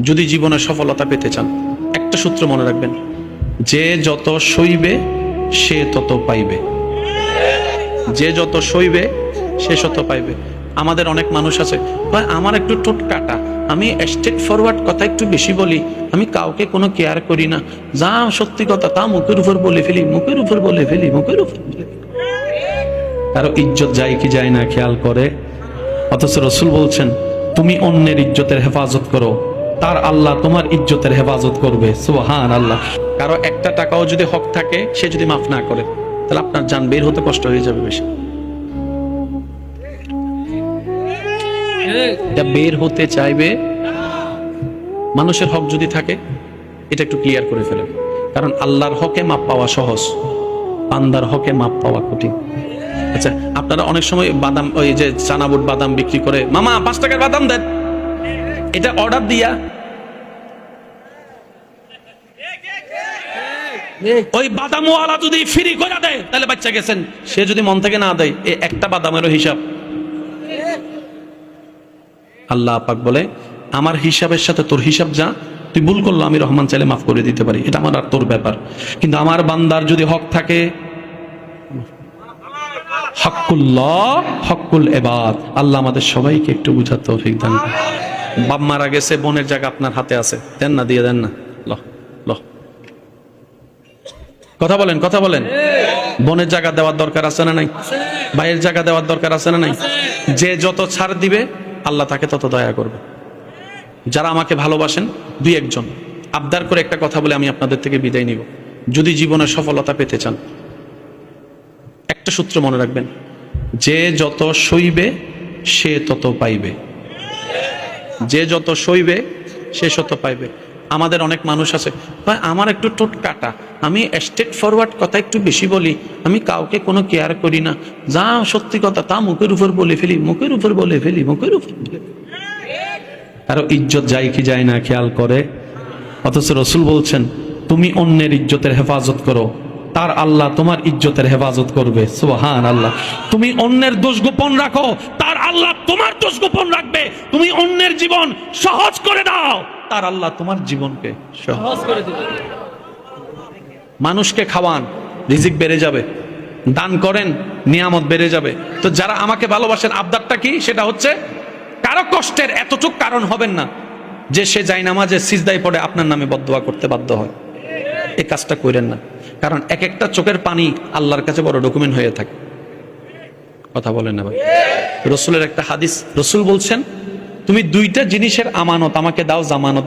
যদি জীবনে সফলতা পেতে চান একটা সূত্র মনে রাখবেন, যে যত সইবে সে তত পাইবে। যে যত সইবে সে তত পাইবে। আমাদের অনেক মানুষ আছে, ভাই আমার একটু ঠোঁট কাটা, আমি স্ট্রেট ফরওয়ার্ড কথা একটু বেশি বলি, আমি কাউকে কোনো কেয়ার করি না, যা সত্যি কথা তা মুখের উপর বলে ফেলি, মুখের উপর বলে ফেলি, মুখের উপর বলে ফেলি। কারো ইজ্জত যায় কি যায় না খেয়াল করে। অথচ রসুল বলছেন, তুমি অন্যের ইজ্জতের হেফাজত করো, তার আল্লাহ তোমার ইজ্জতের হেফাজত করবে। সুবহানাল্লাহ। কারো একটা টাকাও যদি হক থাকে, সে যদি মাফ না করে, তাহলে আপনার জান বের হতে কষ্ট হয়ে যাবে বেশি। বের হতে চাইবে, মানুষের হক যদি থাকে এটা একটু ক্লিয়ার করে ফেলেন। কারণ আল্লাহর হকে মাপ পাওয়া সহজ, বান্দার হকে মাপ পাওয়া কঠিন। আচ্ছা, আপনারা অনেক সময় বাদাম, ওই যে চানাবুট বাদাম বিক্রি করে, মামা 5 টাকার বাদাম দেন, এটা অর্ডার দিয়া ওই বাদামওয়ালা যদি ফ্রি করে দেয় তাহলে বাচ্চা গেছেন। সে যদি মন থেকে না দেয়, এই একটা বাদামেরও হিসাব। আল্লাহ পাক বলে, আমার হিসাবের সাথে তোর হিসাব যা, তুই ভুল করলো আমি রহমান চাইলে মাফ করে দিতে পারি, এটা আমার আর তোর ব্যাপার। কিন্তু আমার বান্দার যদি হক থাকে, হকুল্লাহ হকুল ইবাদ, আল্লাহ আমাদের সবাইকে একটু বুঝার তৌফিক দান করেন। বাপ মারা গেছে, বোনের জায়গা আপনার হাতে আছে, দেন না, দিয়ে দেন না। কথা বলেন, কথা বলেন। বোনের জায়গা দেওয়ার দরকার আছে না নাই? ভাইয়ের জায়গা দেওয়ার দরকার আছে না নাই? যে যত ছাড় দিবে আল্লাহ তাকে তত দয়া করবে। যারা আমাকে ভালোবাসেন, 2-1 জন আবদার করে একটা কথা বলে আমি আপনাদের থেকে বিদায় নিব। যদি জীবনে সফলতা পেতে চান একটা সূত্র মনে রাখবেন, যে যত সইবে সে তত পাইবে। যে যত সইবে সে তত পাইবে। আমাদের অনেক মানুষ আছে, ভাই আমার একটু ঠোঁট কাটা, আমি স্ট্রেট ফরওয়ার্ড কথা একটু বেশি বলি, আমি কাউকে কোনো কেয়ার করি না, যা সত্যি কথা তা মুখের উপর বলে ফেলি, মুখের উপর বলে ফেলি, মুখের উপর বলে ফেলি। কারো ইজ্জত যায় কি যায় না খেয়াল করে। অথচ রসুল বলছেন, তুমি অন্যের ইজ্জতের হেফাজত করো, তার আল্লাহ তোমার ইজ্জতের হেফাজত করবে। সুবহানাল্লাহ। তুমি অন্যের দোষ গোপন রাখো, তার আল্লাহ তোমার দোষ গোপন রাখবে। তুমি অন্যের জীবন সহজ করে দাও, তার আল্লাহ তোমার জীবনকে সহজ করে দিবে। মানুষকে খাওয়ান, রিজিক বেড়ে যাবে। দান করেন, নিয়ামত বেড়ে যাবে। তো যারা আমাকে ভালোবাসেন, আবদারটা কি? সেটা হচ্ছে, কারো কষ্টের এতটুক কারণ হবেন না যে সে জায়নামাজে সিজদায় পড়ে আপনার নামে বদদোয়া করতে বাধ্য হয়। এই কাজটা করেন না। কারণ এক একটা চোখের পানি আল্লাহর কাছে বড় ডকুমেন্ট হয়ে থাকে। কথা বলেন না ভাই? রসুলের একটা হাদিস, রসুল বলছেন, তুমি 2টা জিনিসের আমানত আমাকে দাও, জামানত।